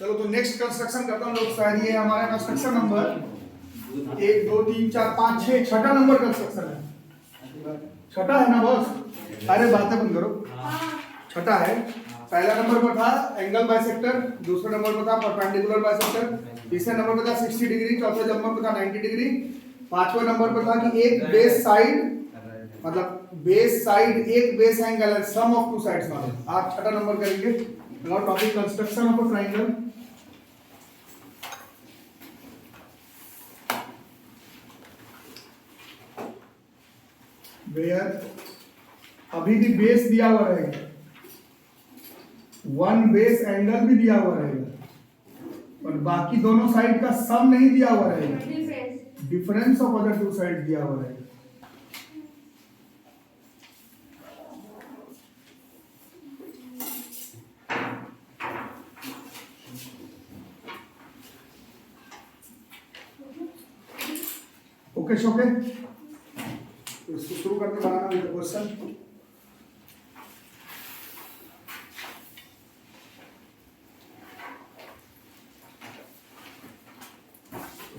चलो तो next construction करता हूँ लोग। शायद ये हमारा कंस्ट्रक्शन नंबर 1 2 3 4 5 6 छठा नंबर कंस्ट्रक्शन है। छठा है ना बॉस? अरे बातें बंद करो। छठा है। पहला नंबर पर था एंगल बाइसेक्टर, दूसरा नंबर पर था परपेंडिकुलर बाइसेक्टर, तीसरे नंबर पर था 60 डिग्री, चौथे नंबर पर था 90 डिग्री, पांचवें नंबर पर था कि एक बेस साइड मतलब बेस साइड एक बेस एंगल है सम ऑफ टू साइड्स वाले। आप छठा नंबर करेंगे। Now topic construction of a triangle. Where अभी भी बेस दिया हुआ रहेगा, वन बेस एंगल भी दिया हुआ रहेगा और बाकी दोनों साइड का सम नहीं दिया हुआ रहेगा, difference of other two side दिया हुआ रहेगा। ओके शोके, तो इसको शुरू करके बनाना विद क्वेश्चन।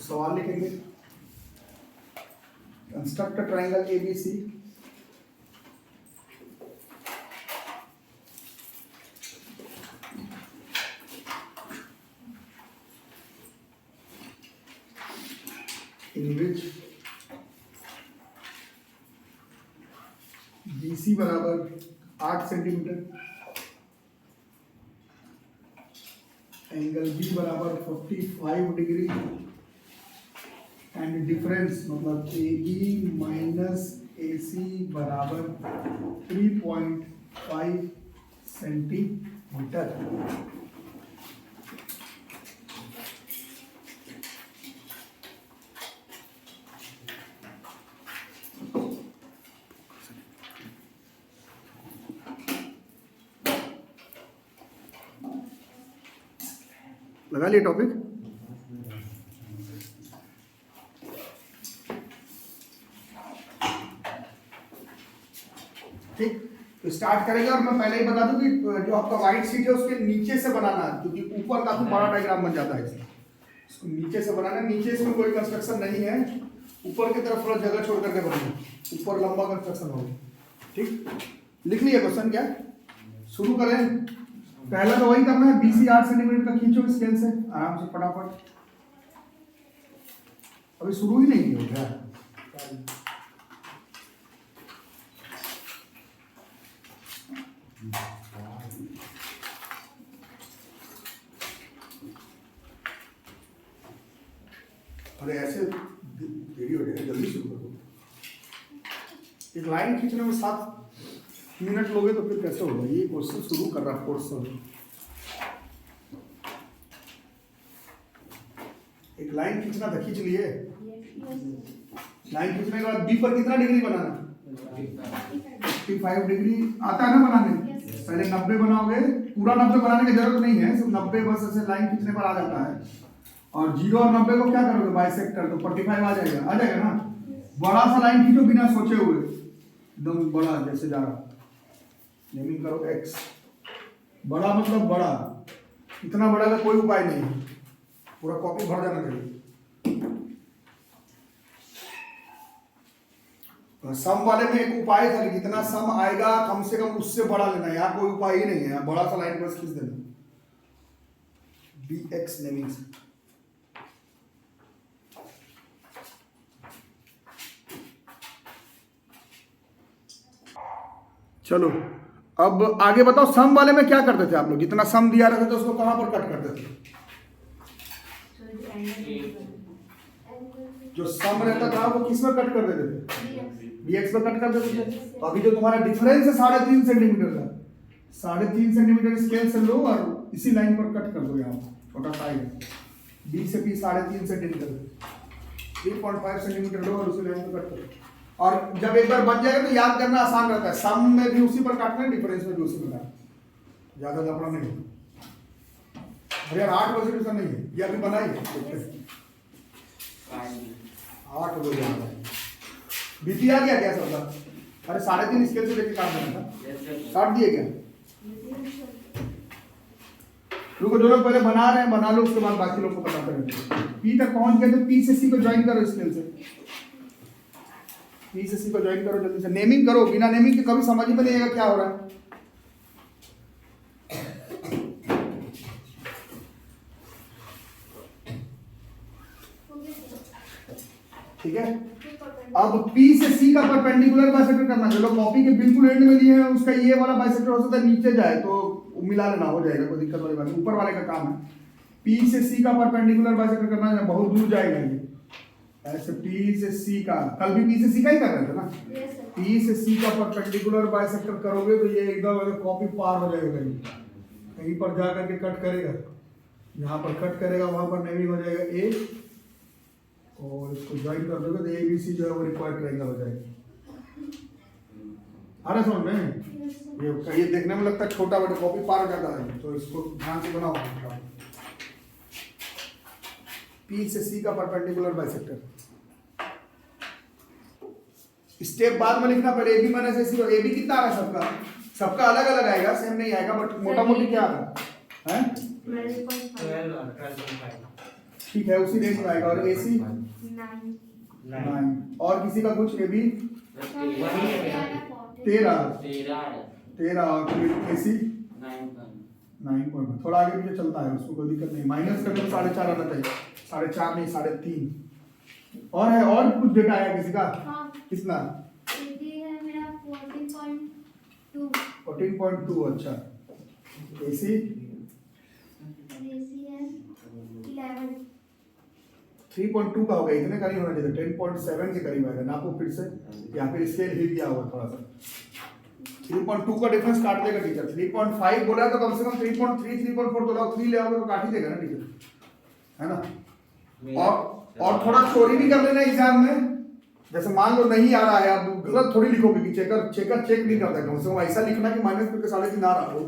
सवाल लिखेंगे, कंस्ट्रक्ट ट्रायंगल एबीसी इन विच BC बराबर 8 सेंटीमीटर, एंगल B बराबर 45 डिग्री एंड डिफरेंस मतलब AB माइनस AC बराबर 3.5 सेंटीमीटर। लगा लिया टॉपिक? ठीक, तो स्टार्ट करेंगे। और मैं पहले ही बता दूं कि जो आपका व्हाइट शीट है उसके नीचे से बनाना है, क्योंकि ऊपर काफी बड़ा डायग्राम बन जाता है इसको नीचे से बनाना है। नीचे इसमें कोई कंस्ट्रक्शन नहीं है, ऊपर की तरफ थोड़ा जगह छोड़ करके बनाना, ऊपर लंबा कंस्ट्रक्शन होगा। ठीक, लिख लिया क्वेश्चन क्या? शुरू करें। पहला तो वही करना है, BC 8 सेंटीमीटर का खींचो स्केल से आराम से फटाफट। अभी शुरू ही नहीं हो गया। अरे ऐसे देरी हो जाएगा, जल्दी शुरू करो। एक लाइन खींचने में 7 मिनट लोगे तो फिर कैसे होगा? ये क्वेश्चन शुरू कर रहा क्वेश्चन। एक लाइन खींचना था, खींच लिए। लाइन खींचने के बाद B पर कितना डिग्री बनाना? 55 डिग्री आता है ना बनाने? पहले 90 बनाओगे, पूरा 90 बनाने की जरूरत नहीं है, सिर्फ 90 बस ऐसे लाइन खींचने पर आ जाता है। और 0 और 90 को क्या करोगे? बाइसेक्टर, तो 45 आ जाएगा ना। बड़ा सा लाइन खींचो बिना सोचे हुए, एकदम बड़ा जैसे जा रहा। नेमिंग करो X। बड़ा मतलब बड़ा, इतना बड़ा का कोई उपाय नहीं है, पूरा कॉपी भर जाना चाहिए। सम वाले में एक उपाय था, जितना सम आएगा कम से कम उससे बड़ा लेना है। यहाँ कोई उपाय ही नहीं है, बड़ा सा लाइन बस खींच देना। BX नेमिंग से चलो अब आगे बताओ। सम वाले में क्या करते थे आप लोग? जितना सम दिया रहता था उसको कहां पर कट करते थे? जो सम रहता था वो किस में कट कर देते थे? BX में कट कर देते थे। तो अभी जो तुम्हारा डिफरेंस है 3.5 सेंटीमीटर का, 3.5 सेंटीमीटर स्केल से लो और इसी लाइन पर कट कर दो। यहाँ छोटा सा है, B से P 3.5 सेंटीमीटर, 3.5 सेंटीमीटर लो और उसी लाइन पर कट करो। और जब एक बार बन जाएगा तो याद करना आसान रहता है, सम में भी उसी पर काटना है, डिफरेंस में भी उसी पर काटना, ज्यादा लफड़ा नहीं। अरे यार 8 बजे ट्यूशन नहीं है, ये अभी बनाइए 8 बजे आ रहा है। बीती आ गया क्या सब? अरे 3.5 स्केल से लेके काट देना था, काट दिए क्या? रुको, जो लोग पहले बना रहे हैं बना लो, उसके बाद बाकी लोग को पता करेंगे। पी तक पहुंच गए तो पी से सी को ज्वाइन करो स्केल से, पी से सी को ज्वाइन करो जल्दी से, नेमिंग करो, बिना नेमिंग के कभी समझ ही में नहीं आएगा क्या हो रहा है। ठीक है, अब P से C का परपेंडिकुलर बाइसेक्टर करना, चलो कॉपी के बिल्कुल एंड में लिए हैं, उसका ये वाला बाइसेक्टर हो सकता है नीचे जाए तो मिला लेना, हो जाएगा, कोई दिक्कत वाली बात नहीं, ऊपर वाले का काम है। P से C का परपेंडिकुलर बाइसेक्टर करना है, बहुत दूर जाएगा ये, ऐसे P से C का, कल भी P से C का ही कर रहे थे ना, P से C का परपेंडिकुलर बाइसेक्टर करोगे तो ये एकदम कॉपी पार हो जाएगा, कहीं पर जा करके कट करेगा, जहाँ पर कट करेगा वहां पर नेमिंग हो जाएगा A, और इसको ज्वाइन कर दोगे तो ABC जो है वो रिक्वायर्ड ट्रायंगल हो जाएगा। अरे समझ में ये देखने में लगता है छोटा, बट कॉपी पार हो जाता है, तो इसको ध्यान से बनाओ। P से C का परपेंडिकुलर बाइसेक्टर, स्टेप बाद में लिखना, पहले AB माइनस AC, AB कितना आ रहा है सबका, सबका अलग अलग आएगा, सेम नहीं आएगा, बट मोटा मोटी क्या आ रहा है, 12.5, ठीक है, उसी रेंज में आएगा। और AC 9, और किसी का कुछ AB 13, और फिर AC 9, थोड़ा आगे पीछे चलता है, उसको कोई दिक्कत नहीं, माइनस करने में 4.5 आना चाहिए, 4.5 नहीं 3.5। और है, और कुछ डेटा आया किसी का, कितना है मेरा 14.2, अच्छा, AC है 3.2 का होगा, इतने करीब होना चाहिए, 10.7 के करीब आएगा, नापो फिर से, या फिर स्केल हिल गया होगा थोड़ा सा, 3.2 का डिफरेंस काट देगा टीचर, 3.5 बोला तो कम से कम 3.3 3.4 तो लोग 3 ले आओगे तो काट ही देगा ना टीचर, है ना। और थोड़ा चोरी भी कर लेना एग्जाम में, जैसे मान लो नहीं आ रहा है, आप गलत थोड़ी लिखोगे कि चेकर चेक नहीं करता, कम से कम ऐसा लिखना कि माइनस करके 3.5 आ रहा हो,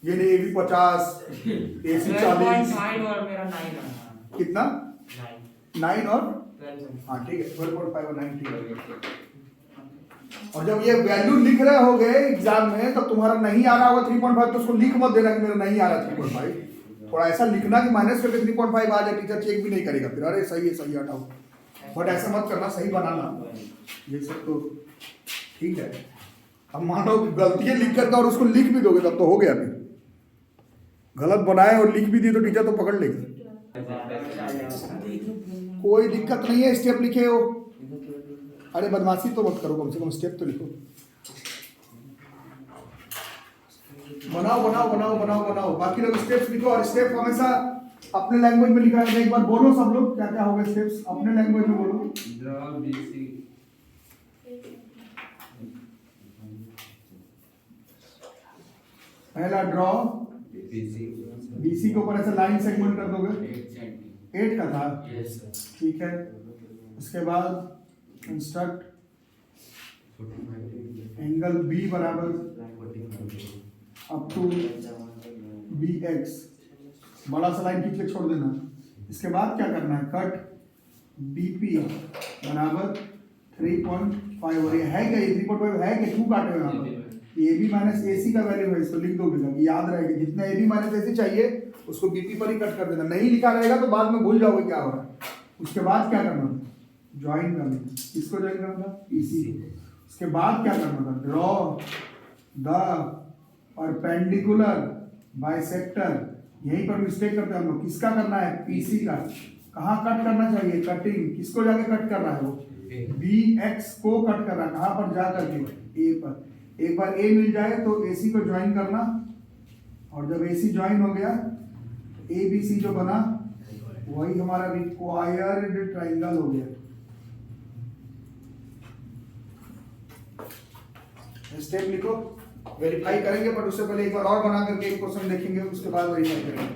ये नहीं AB 50, AC 40, कितना 9 और हाँ ठीक है 12.5 और 9, ठीक है। और जब ये वैल्यू लिख रहे होगे एग्जाम में, तो तुम्हारा नहीं आ रहा होगा 3.5, तो उसको लिख मत देना कि मेरा नहीं आ रहा 3.5, थोड़ा ऐसा लिखना कि माइनस करके 3.5 आ जाए, टीचर चेक भी नहीं करेगा फिर, अरे सही है हटाओ, बट ऐसा मत करना, सही बनाना, ये सब तो ठीक है। अब मानो गलतियां लिख करके और उसको लिख भी दोगे तब तो हो गया, फिर गलत बनाए और लिख भी दिए तो टीचर तो पकड़ लेगी, कोई दिक्कत नहीं है, स्टेप लिखे हो, अरे बदमाशी तो मत करो, कम से कम स्टेप तो लिखो, बनाओ, बाकी लोग स्टेप्स लिखो, और स्टेप हमेशा अपने लैंग्वेज में लिखा है, एक बार बोलो सब लोग क्या क्या होगा स्टेप्स, अपने लैंग्वेज में बोलो। ड्रॉ BC, पहला ड्रॉ BC के ऊपर ऐसा लाइन सेगमेंट कर दोगे, 8 का था, ठीक है, उसके बाद कंस्ट्रक्ट एंगल B बराबर अप टू BX, बड़ा सा लाइन खींच के छोड़ देना, इसके बाद क्या करना है, कट BP बराबर 3.5, और ये है क्या, ये 3.5 है कि 2 काटे हुए यहाँ पर, AB माइनस AC का वैल्यू है, इसको लिख दोगे ताकि याद रहेगा, जितना AB माइनस AC चाहिए उसको BP पर ही कट कर देना, नहीं लिखा रहेगा तो बाद में भूल जाओगे क्या हो रहा है। उसके बाद क्या करना था, ज्वाइन करना, इसको ज्वाइन करना था PC, उसके बाद क्या करना था, ड्रॉ द परपेंडिकुलर बाइसेक्टर, यहीं पर मिस्टेक करते हैं हम लोग, किसका करना है, PC का, कहाँ कट करना चाहिए, कटिंग, किसको जाके कट कर रहा है, वो BX को कट कर रहा है, कहाँ पर जा करके, A पर, एक बार A मिल जाए तो AC को ज्वाइन करना, और जब AC ज्वाइन हो गया ABC जो बना वही हमारा रिक्वायर्ड ट्रायंगल हो गया। स्टेप लिखो, वेरीफाई करेंगे, बट उससे पहले एक बार और बना करके एक क्वेश्चन देखेंगे, उसके बाद वेरीफाई करेंगे।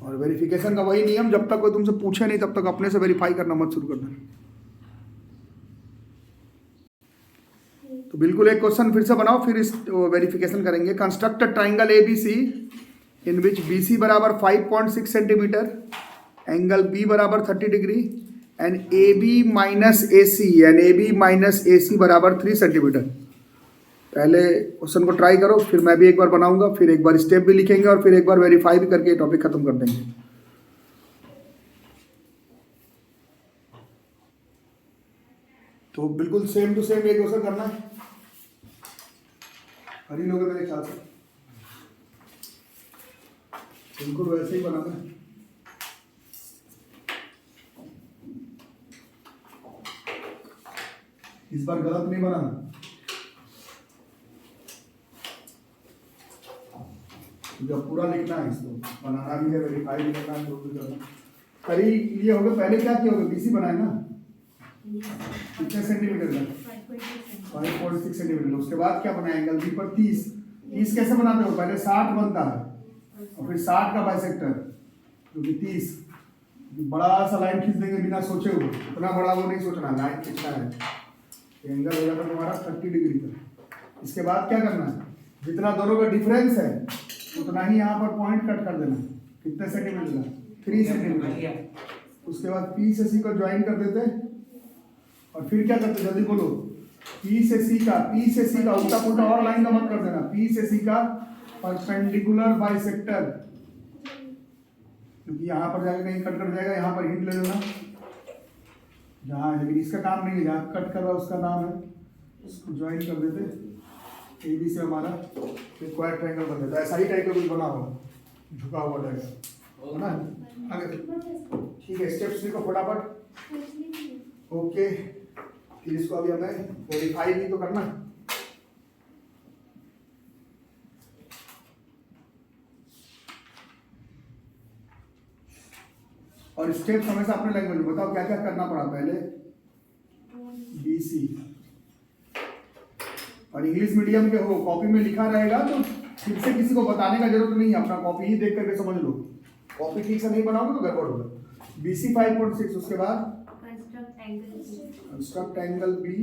और वेरिफिकेशन का वही नियम, जब तक कोई तुमसे पूछे नहीं तब तक अपने से वेरीफाई करना मत शुरू कर देना। तो बिल्कुल एक क्वेश्चन फिर से बनाओ, फिर इस वेरिफिकेशन करेंगे। कंस्ट्रक्ट ट्राइंगल ABC इन विच BC बराबर 5.6 सेंटीमीटर, एंगल B बराबर 30 degree and AB minus AC बराबर 3 सेंटीमीटर। पहले क्वेश्चन को ट्राई करो, फिर मैं भी एक बार बनाऊंगा, फिर एक बार स्टेप भी लिखेंगे और फिर एक बार वेरीफाई भी करके टॉपिक खत्म कर देंगे। तो बिल्कुल सेम टू सेम ये क्वेश्चन करना है, कर ही लोगे मेरे ख्याल से, बिल्कुल वैसे ही बनाना है। इस बार गलत नहीं बनाना, जब पूरा लिखना है, इसको बनाना भी है, वेरीफाई भी करना है, जो भी करना। करी ये होगा, पहले क्या किया होगा, बीसी बनाए ना, कितने सेंटीमीटर का, 5.6 सेंटीमीटर। उसके बाद क्या बनाया, एंगल बी पर 30। 30 कैसे बनाते हो, पहले 60 बनता है और फिर 60 का बाइसेक्टर जो कि 30, बड़ा सा लाइन खींच देंगे बिना सोचे हुए, इतना बड़ा वो नहीं सोचना, लाइन खींचना है, एंगल हो जाता तुम्हारा 30 डिग्री का। इसके बाद क्या करना है, जितना दोनों का डिफरेंस है उतना ही यहाँ पर पॉइंट कट कर देना, कितने सेंटीमीटर का, 3 सेंटीमीटर। उसके बाद पी से सी को ज्वाइन कर देते और फिर क्या करते, जल्दी बोलो, पी से सी का उल्टा पुल्टा और लाइन का मत कर देना, पी से सी का परपेंडिकुलर बाइसेक्टर, क्योंकि यहाँ पर जाकर कहीं कट कर जाएगा, यहाँ पर हिंट ले लेना जहाँ, लेकिन इसका काम नहीं है, जहाँ कट कर रहा उसका नाम है, इसको ज्वाइन कर देते, ए बी से हमारा स्क्वायर ट्रायंगल बन जाता है। ऐसा ही टाइप का कुछ बना होगा, झुका हुआ रहेगा, है ना। आगे ठीक है, स्टेप 3 को फटाफट, ओके। फिर इसको अभी हमें वेरीफाई भी तो करना, और स्टेप हमेशा अपने लैंग्वेज में बताओ क्या क्या करना पड़ा पहले, बीसी। और इंग्लिश मीडियम के हो, कॉपी में लिखा रहेगा तो फिर से किसी को बताने का जरूरत नहीं है, अपना कॉपी ही देख करके समझ लो। कॉपी ठीक से नहीं बनाओगे तो गड़बड़ होगा। बीसी 5.6, उसके बाद construct angle B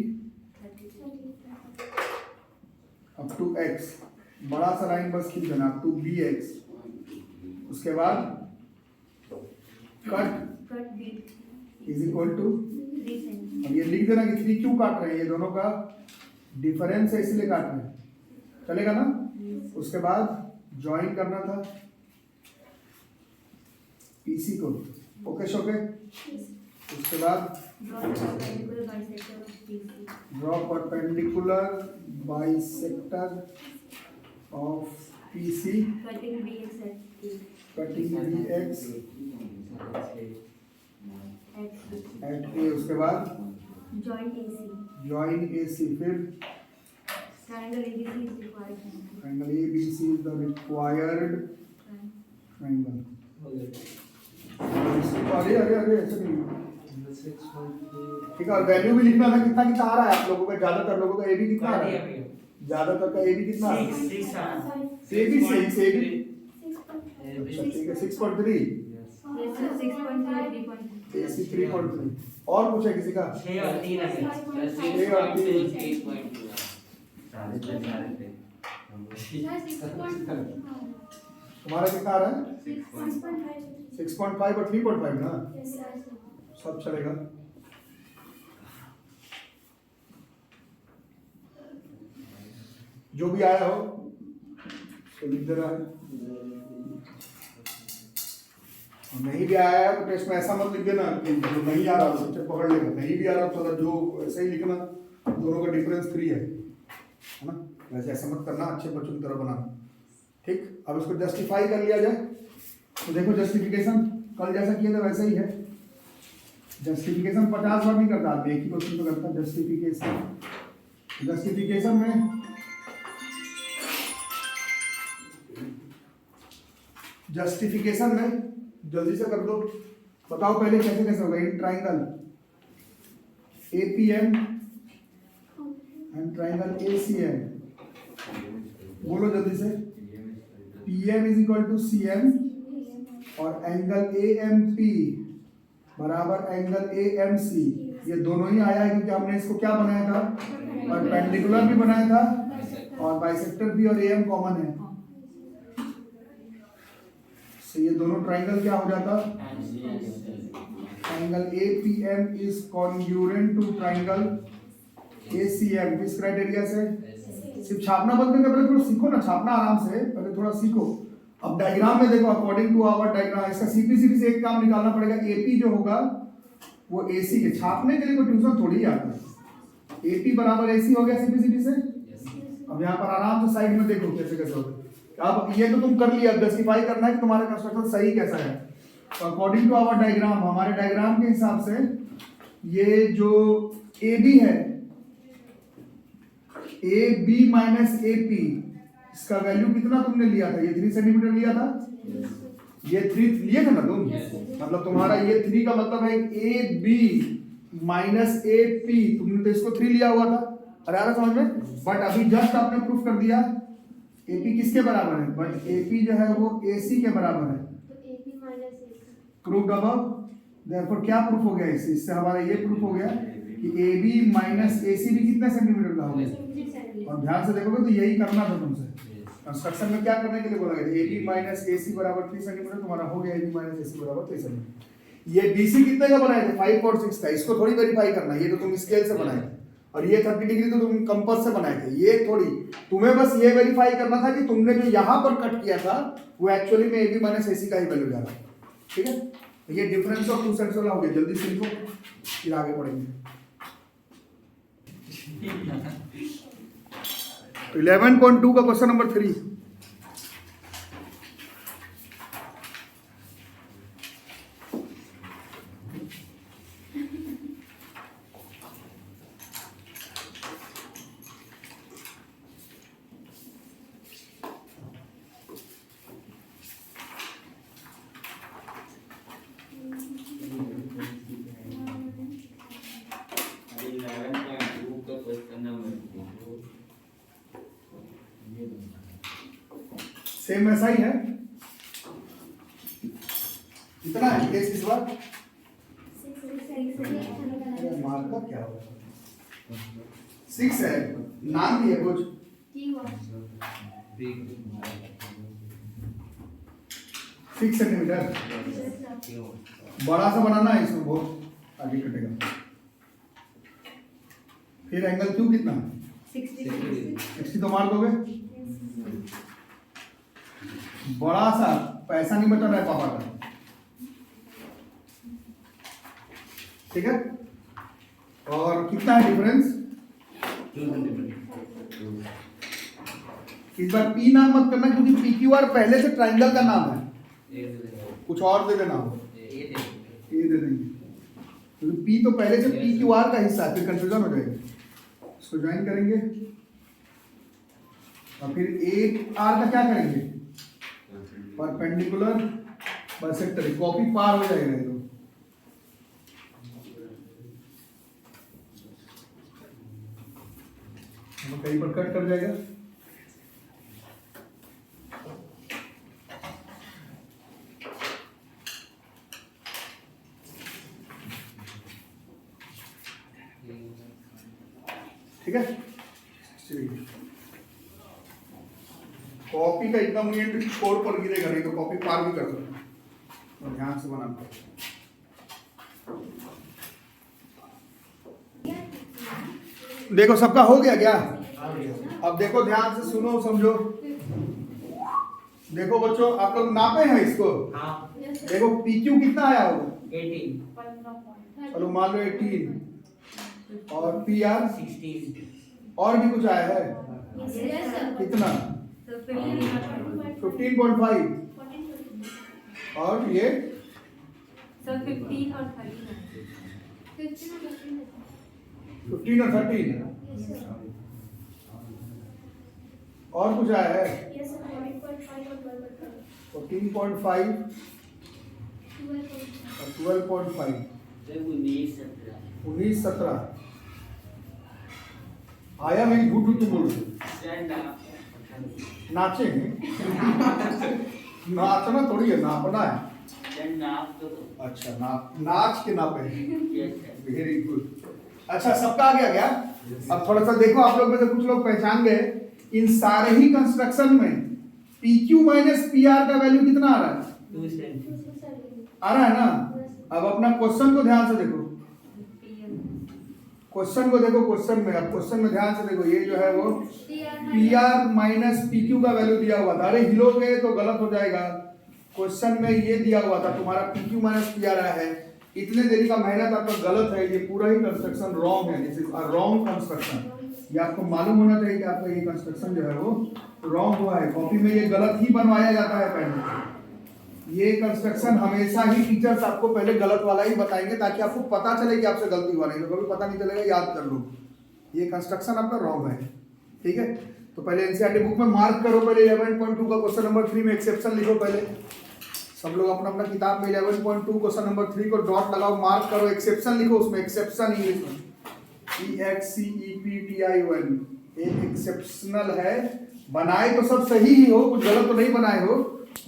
up to X, बड़ा सा लाइन बस खींच देना, अप टू बी एक्स। उसके बाद कट इज इक्वल टू, अब ये लिख देना कि 3 क्यों काट रहे हैं, ये दोनों का डिफरेंस है इसलिए काट रहे हैं, चलेगा ना। उसके बाद ज्वाइन करना था पीसी को, ओके शोके। उसके बाद draw perpendicular bisector of PC, cutting B X at A. उसके बाद ज्वाइन एसी, फिर triangle ABC is the required triangle। अरे ऐसे नहीं, ठीक है। और वैल्यू भी लिखना था, कितना कितना आ रहा है आप लोगों का, ज्यादातर लोगों का ए बी कितना आ रहा है, ज्यादातर का ए बी कितना आ रहा है, से भी अच्छा ठीक है, 6.3, AC 3.3। और कुछ है किसी का, 6 और 3 तुम्हारा कितना आ रहा है, 6.5 और 3.5 ना, सब चलेगा। जो भी आया हो तो लिख दे रहा है, नहीं भी आया है तो टेस्ट में ऐसा मत लिख देना कि जो नहीं आ रहा तो पकड़ लेगा, नहीं भी आ रहा तो जो ऐसे ही लिखना, दोनों का डिफरेंस 3 है ना। वैसे ऐसा मत करना, अच्छे बच्चों की तरह बनाना, ठीक। अब इसको जस्टिफाई कर लिया जाए तो देखो, जस्टिफिकेशन कल जैसा किया था वैसा ही है। जस्टिफिकेशन 50 बार नहीं करता आदमी, एक ही क्वेश्चन तो करता। जस्टिफिकेशन में जल्दी से कर दो, बताओ पहले कैसे कैसे होगा। In triangle APM and triangle ACM, बोलो जल्दी से। PM is equal to CM और एंगल AMP बराबर एंगल AMC। ये दोनों ही आया है क्योंकि हमने इसको क्या बनाया था, परपेंडिकुलर भी बनाया था और बाइसेक्टर भी, और AM कॉमन है, तो ये दोनों ट्राइंगल क्या हो जाता, triangle APM is congruent to triangle ACM। किस क्राइटेरिया से, सिर्फ छापना बंद करके पहले थोड़ा सीखो ना, छापना आराम से पहले थोड़ा सीखो। अब डायग्राम में देखो, अकॉर्डिंग टू आवर डायग्राम, इसका सीपीसीटी से एक काम निकालना पड़ेगा, एपी जो होगा वो एसी के, छापने के लिए कोई ट्यूशन थोड़ी आता है। एपी बराबर एसी हो गया सीपीसीटी से। अब यहाँ पर आराम से साइड में देखो कैसे कैसे होगा। अब ये तो तुम कर लिया, अब जस्टिफाई करना है कि तुम्हारा कंस्ट्रक्शन सही कैसा है। तो अकॉर्डिंग टू आवर डायग्राम, हमारे डायग्राम के हिसाब से ये जो ए बी है, A B minus A P, इसका वैल्यू कितना तुमने लिया था? ये 3 सेंटीमीटर लिया था, ये 3 लिए थे ना तुम। मतलब तुम्हारा ये 3 का मतलब है A B minus A P, तुमने तो इसको 3 लिया हुआ था, अरे आ रहा समझ में। बट अभी जस्ट आपने प्रूफ कर दिया एपी किसके बराबर है, बट एपी जो है वो एसी के बराबर है, प्रूफ अबव। देयरफॉर क्या प्रूफ हो गया इससे हमारा ये प्रूफ हो गया कि ए बी माइनस ए सी भी कितने सेंटीमीटर का होगा। और ध्यान से देखोगे तो यही करना था तुमसे, कंस्ट्रक्शन में क्या करने के लिए बोला गया, ए बी माइनस ए सी बराबर 3 सेंटीमीटर, तुम्हारा हो गया ए बी माइनस ए सी बराबर 3 सेंटीमीटर। ये बीसी कितने का बनाए थे, 5 और 6 का, इसको थोड़ी वेरीफाई करना, ये तो तुम स्केल से बनाए थे, और ये 30 डिग्री तो तुम कंपास से बनाए थे, ये थोड़ी, तुम्हें बस ये वेरीफाई करना था कि तुमने जो यहाँ पर कट किया था वो एक्चुअली में ए बी माइनस ए सी का ही वैल्यू जा रहा है। ठीक है, ये डिफरेंस ऑफ टू सेट्स वाला हो गया, जल्दी सीखो फिर आगे पढ़ेंगे। 11.2 का क्वेश्चन नंबर 3। सेम ऐसा ही है, कितना है केस इस बार, मार्कर क्या होगा, 6 है, नाम भी है कुछ, 6 सेंटीमीटर, बड़ा सा बनाना है, इसमें बहुत आगे कटेगा। फिर एंगल क्यू कितना, 60 तो मार दोगे, बड़ा सा, पैसा नहीं बचा रहा है पापा का। ठीक है, और कितना है डिफरेंस, 2 सेंटीमीटर। इस बार पी नाम मत करना क्योंकि पी क्यू आर पहले से ट्राइंगल का नाम है, कुछ और दे देना हो, ए दे देंगे क्योंकि पी तो पहले से पी क्यू आर का हिस्सा है, फिर कंफ्यूजन हो जाएगा। इसको ज्वाइन करेंगे और फिर ए आर का क्या करेंगे, परपेंडिकुलर बाइसेक्टर, कॉपी पार हो जाएगा ये तो कहीं पर कट कर जाएगा। ठीक है, कॉपी का एकदम एंड छोड़ पर गिरेगा, नहीं तो कॉपी पार भी कर सकते, तो ध्यान से बनाना। देखो सबका हो गया क्या, अब देखो ध्यान से सुनो समझो। देखो बच्चों आप लोग नापे हैं इसको, देखो पी क्यू कितना आया होगा, 18, चलो मान लो 18, और पी आर 16, और भी कुछ आया है, कितना 15.5, और ये 15 और 15 और 13, और कुछ आया है 14.5 और 12.5, 19, 17 आया नहीं, झूठ झूठ बोल नाचे नाचना थोड़ी है, नापना है। अच्छा नाच के नापे, वेरी गुड। अच्छा सबका आ गया क्या, अब थोड़ा सा देखो आप लोग में से कुछ लोग पहचान गए, इन सारे ही कंस्ट्रक्शन में P Q minus P are का वैल्यू कितना आ रहा है, 2 सेंटीमीटर आ रहा है ना। अब अपना क्वेश्चन को ध्यान से देखो, क्वेश्चन को देखो, क्वेश्चन में, अब क्वेश्चन में ध्यान से देखो, ये जो है वो P R minus P Q का वैल्यू दिया हुआ था। अरे हिलोगे तो गलत हो जाएगा। क्वेश्चन में ये दिया हुआ था तुम्हारा P Q minus P are आया है। इतने देरी का मेहनत आपका गलत है, ये पूरा ही कंस्ट्रक्शन रॉन्ग है। This is a wrong construction. ये आपको मालूम होना चाहिए कि आपका ये कंस्ट्रक्शन जो है वो रॉन्ग हुआ है। कॉपी में ये गलत ही बनवाया जाता है पहले। ये कंस्ट्रक्शन हमेशा ही टीचर्स आपको पहले गलत वाला ही बताएंगे ताकि आपको पता चले कि आपसे गलती हुआ, नहीं तो कभी पता नहीं चलेगा, याद कर लो। ये कंस्ट्रक्शन आपका रॉन्ग है, ठीक है। तो पहले एनसीईआरटी बुक में मार्क करो, पहले 11.2 का क्वेश्चन नंबर 3 में एक्सेप्शन लिखो। पहले सब लोग अपना अपना किताब में 11.2 क्वेश्चन नंबर 3 को डॉट लगाओ, मार्क करो, एक्सेप्शन लिखो उसमें। एक्सेप्शन इंग्लिश में EXCEPTION, एक एक्सेप्शनल है। बनाए तो सब सही ही हो, कुछ गलत तो नहीं बनाए हो,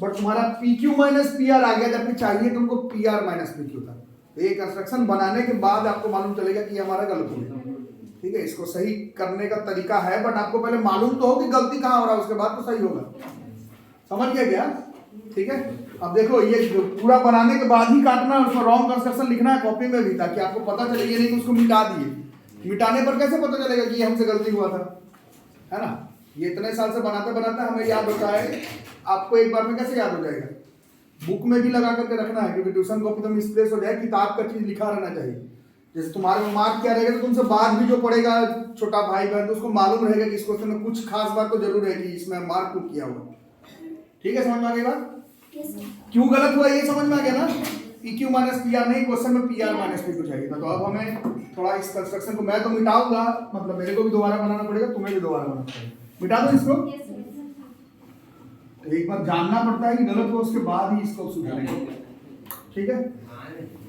बट तुम्हारा PQ माइनस PR आ गया जबकि चाहिए तुमको PR माइनस PQ था। तो ये कंस्ट्रक्शन बनाने के बाद आपको मालूम चलेगा कि हमारा गलत हो गया, ठीक है। इसको सही करने का तरीका है, बट आपको पहले मालूम तो हो कि गलती कहाँ हो रहा है, उसके बाद तो सही होगा। समझ गया क्या? ठीक है। अब देखो, ये पूरा बनाने के बाद ही काटना है, उसमें रॉन्ग कंस्ट्रक्शन लिखना है कॉपी में भी, ताकि आपको पता चले। ये नहीं कि उसको मिटा दिए, मिटाने पर कैसे पता चलेगा कि ये हमसे गलती हुआ था, है ना। ये इतने साल से बनाते बनाते हमें याद होता है, आपको एक बार में कैसे याद हो जाएगा? बुक में भी लगा करके रखना है, क्योंकि ट्यूशन कॉपी तो मिसप्लेस हो जाए, किताब का चीज लिखा रहना चाहिए। जैसे तुम्हारे में मार्क क्या रहेगा, तो तुमसे बाद भी जो पढ़ेगा छोटा भाई बहन, तो उसको मालूम रहेगा कि इस क्वेश्चन में कुछ खास बात तो जरूर है कि इसमें मार्क क्यों किया हुआ। ठीक है, समझ में आ गई बात? क्यों गलत हुआ ये समझ में आ गया ना? PQ माइनस PR नहीं, क्वेश्चन में PR माइनस PQ चाहिए था। तो अब हमें थोड़ा इस कंस्ट्रक्शन को, मैं तो मिटाऊंगा, मतलब मेरे को भी दोबारा बनाना पड़ेगा, तुम्हें भी दोबारा बनाना पड़ेगा। मिटा दो इसको। तो एक बार जानना पड़ता है कि गलत हुआ, उसके बाद ही इसको सुधारेंगे, ठीक है।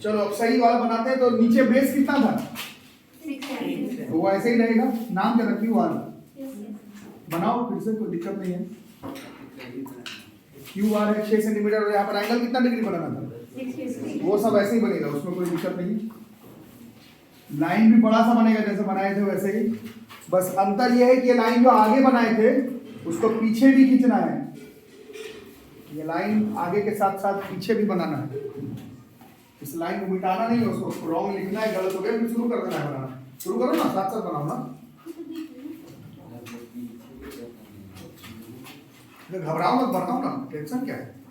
चलो अब सही वाला बनाते हैं। तो नीचे बेस कितना था? तो वो ऐसे ही रहेगा। नाम क्या था? QR। बनाओ फिर से, कोई दिक्कत नहीं है। QR है 6 सेंटीमीटर, और यहाँ पर एंगल कितना डिग्री बनाना था? वो सब ऐसे ही बनेगा, उसमें कोई दिक्कत नहीं। लाइन भी बड़ा सा बनेगा जैसे बनाए थे वैसे ही, बस अंतर ये है कि ये लाइन जो आगे बनाए थे उसको पीछे भी खींचना है। ये लाइन आगे के साथ साथ पीछे भी बनाना है। इस लाइन को मिटाना नहीं है, उसको रॉन्ग लिखना है, गलत हो गया फिर शुरू कर देना है बनाना। शुरू करो ना, साथ साथ बनाओ ना, घबराओ मत, बनाओ ना, टेंशन क्या है।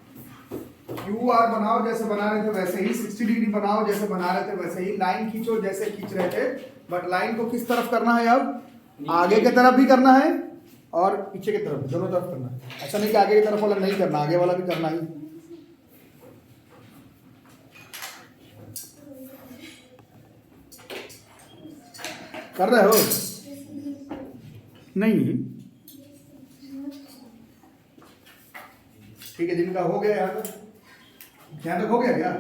QR बनाओ जैसे बना रहे थे वैसे ही, 60 डिग्री बनाओ जैसे बना रहे थे वैसे ही, लाइन खींचो जैसे खींच रहे थे। बट लाइन को किस तरफ करना है? अब आगे की तरफ भी करना है और पीछे की तरफ, दोनों तरफ करना है। ऐसा नहीं कि आगे की तरफ वाला नहीं करना, आगे वाला भी करना ही। कर रहे हो? नहीं, ठीक है। जिनका हो गया यहाँ तक, यहाँ तक हो गया क्या?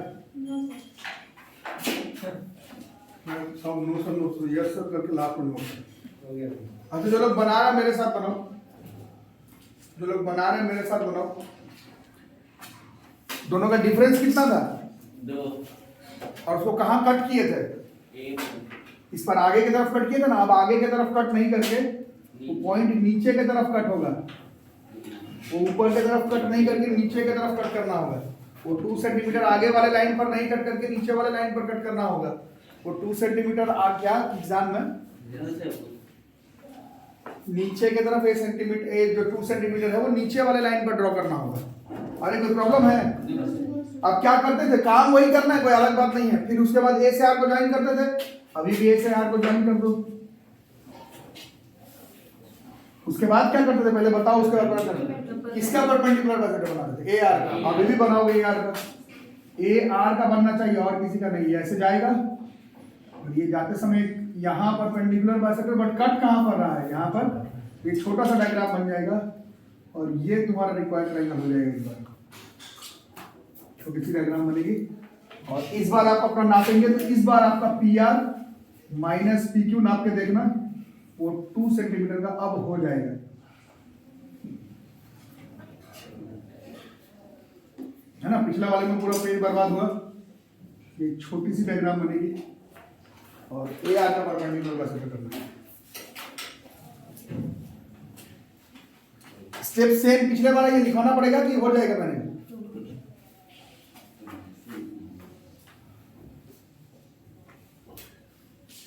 सब नो यस सर करके लास्ट में हो गया। अच्छा, जो लोग बना रहे हैं मेरे साथ बनाओ, जो लोग बना रहे हैं मेरे साथ बनाओ। दोनों का डिफरेंस कितना था? 2। और उसको कहाँ कट किए थे? इस पर आगे की तरफ कट किए थे ना। अब आगे की तरफ कट नहीं करके वो पॉइंट नीचे की तरफ कट होगा, वो ऊपर की तरफ कट नहीं करके नीचे की तरफ कट करना होगा। वो 2 सेंटीमीटर आगे वाले लाइन पर नहीं कट करके नीचे वाले लाइन पर कट करना होगा। वो 2 सेंटीमीटर क्या एग्जाम में नीचे की तरफ 1 सेंटीमीटर, जो 2 सेंटीमीटर है वो नीचे वाले लाइन पर ड्रॉ करना होगा। अरे कोई प्रॉब्लम है? अब क्या करते थे, काम वही करना है, कोई अलग बात नहीं है। फिर उसके बाद A से R को ज्वाइन करते थे, अभी भी A से R को ज्वाइन कर दो। उसके बाद क्या करते थे पहले बताओ? उसके बाद किसका परपेंडिकुलर बाइसेक्टर बनाते थे? AR का। अभी भी बनाओगे AR का। AR का बनना चाहिए और किसी का नहीं। ऐसे जाएगा और ये जाते समय यहाँ परपेंडिकुलर बाइसेक्टर, बट कट कहाँ पर रहा है? यहाँ पर। एक छोटा सा डायग्राम बन जाएगा और ये तुम्हारा रिक्वायर्ड ट्रायंगल हो जाएगा। इस बार छोटी सी डायग्राम बनेगी और इस बार आप अपना नापेंगे, तो इस बार आपका PR माइनस PQ नाप के देखना, वो 2 सेंटीमीटर का अब हो जाएगा। है ना? पिछला वाले में पूरा पेज बर्बाद हुआ। ये छोटी सी डायग्राम बनेगी और AR का परपेंडिकुलर का सेट करना है। स्टेप सेम पिछले वाला ये लिखवाना पड़ेगा कि हो जाएगा? मैंने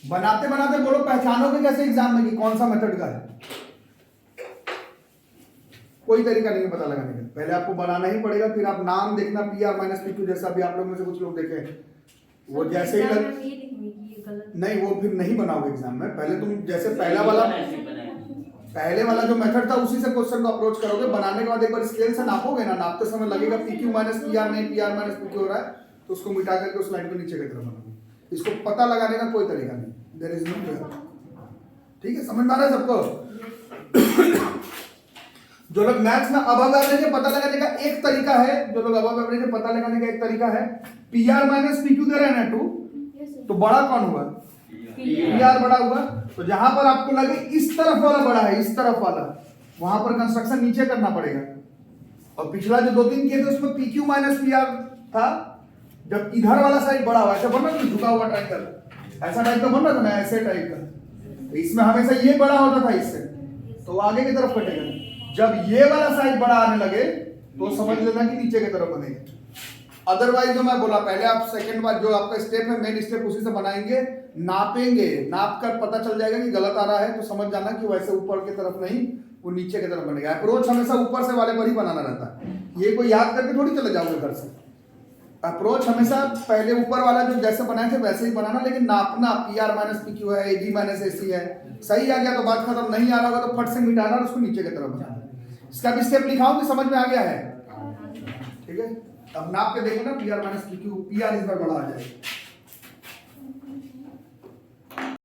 बनाते बनाते बोलो पहचानोगे कैसे एग्जाम में कि कौन सा मेथड का है? कोई तरीका नहीं है पता लगाने का, पहले आपको बनाना ही पड़ेगा, फिर आप नाम देखना P R minus P Q, जैसा भी आप लोग में से कुछ लोग देखे वो जैसे ही नहीं, वो फिर नहीं बनाओगे एग्जाम में। पहले तुम जैसे पहले वाला जो मेथड था उसी से क्वेश्चन को अप्रोच करोगे। बनाने के बाद एक बार स्केल से नापोगे ना, नापते समय लगेगा P Q minus P R नहीं, P R minus P Q हो रहा है, तो उसको मिटा करके उस लाइन को नीचे की तरफ बनाओगे। इसको पता लगाने का कोई तरीका नहीं, देयर इज नो वे। ठीक है, समझ में आ रहा है सबको? जो लोग मैथ्स में अबव एवरेज पता लगाने का एक तरीका है, जो लोग अबव एवरेज पता लगाने का एक तरीका है, P R minus P Q दे रहे हैं ना 2, तो बड़ा कौन हुआ? पी आर बड़ा हुआ। तो जहां पर आपको लगे इस तरफ वाला बड़ा है, इस तरफ वाला, वहां पर कंस्ट्रक्शन नीचे करना पड़ेगा। और पिछला जो 2-3 किए थे उसमें P Q minus P are था, जब इधर वाला साइड बड़ा हुआ, ऐसा बन रहा था झुका हुआ ट्रायंगल, ऐसा टाइप का बन रहा था ना, ऐसे टाइप का, तो इसमें हमेशा ये बड़ा होता था इससे, तो आगे की तरफ कटेगा। जब ये वाला साइड बड़ा आने लगे तो समझ लेना कि नीचे की तरफ बनेगा। अदरवाइज जो मैं बोला पहले, आप सेकंड बार जो आपका स्टेप है, मेन स्टेप उसी से बनाएंगे, नापेंगे, नाप कर पता चल जाएगा कि गलत आ रहा है, तो समझ जाना कि वैसे ऊपर की तरफ नहीं, वो नीचे की तरफ बनेगा। अप्रोच हमेशा ऊपर से वाले पर ही बनाना रहता है, ये कोई याद करके थोड़ी चले जाओगे घर से। अप्रोच हमेशा पहले ऊपर वाला जो जैसे बनाए थे वैसे ही बनाना, लेकिन नापना P R minus P Q है, ए जी माइनस ए सी है, सही आ गया तो बात खत्म, नहीं आ रहा होगा तो फट से मिटाना और उसको नीचे की तरफ बनाना। इसका भी स्टेप लिखाऊं कि समझ में आ गया है? ठीक है, अब नाप के देखो ना, P R minus P Q, P R इस बार बड़ा आ जाएगा।